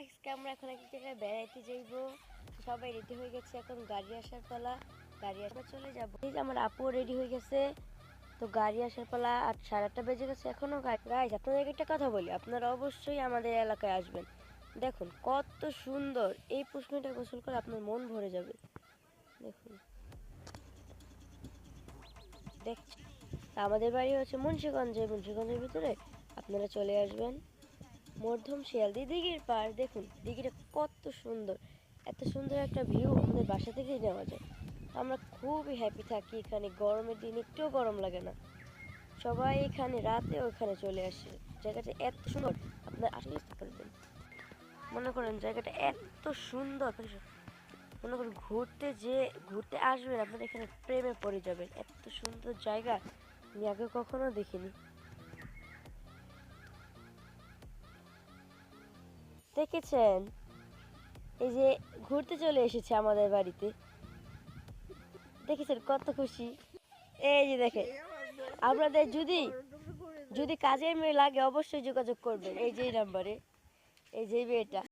আজকে আমরা এখন এক জায়গায় বেড়াইতে যাইবো। সবাই রেডি হয়ে গেছে, এখন গাড়ি আসার পালা। গাড়ি আসলে চলে যাবো। এই যে আমার আপুও রেডি হয়ে গেছে, তো গাড়ি আসার পালা। আর 8:30 বেজে গেছে এখনো। গাইজ আপনাদের একটা কথা বলি, আপনারা অবশ্যই আমাদের এলাকায় আসবেন। দেখুন কত সুন্দর, এই পুষ্মিটা গোসল করে আপনার মন ভরে যাবে। দেখুন দেখছি আমাদের বাড়ি হচ্ছে মুন্সিগঞ্জের ভিতরে। আপনারা চলে আসবেন মধ্যম শিয়ালদি দিঘির পার। দেখুন দিঘিটা কত সুন্দর, এত সুন্দর একটা ভিউ আমাদের বাসা থেকেই নেওয়া যায়। আমরা খুবই হ্যাপি থাকি এখানে, গরমের দিন একটুও গরম লাগে না। সবাই এখানে রাতে ওখানে চলে আসে, জায়গাটা এত সুন্দর। আপনার আসলে করবেন, মনে করেন জায়গাটা এত সুন্দর। মনে করেন ঘুরতে আসবেন, আপনার এখানে প্রেমে পড়ে যাবেন। এত সুন্দর জায়গা আমি আগে কখনো দেখিনি। দেখেছেন, এই যে ঘুরতে চলে এসেছে আমাদের বাড়িতে, দেখেছেন কত খুশি। এই যে দেখে, আপনাদের যদি যদি কাজের মেয়ে লাগে অবশ্যই যোগাযোগ করবেন এই যে নাম্বারে, এই যে মেয়েটা।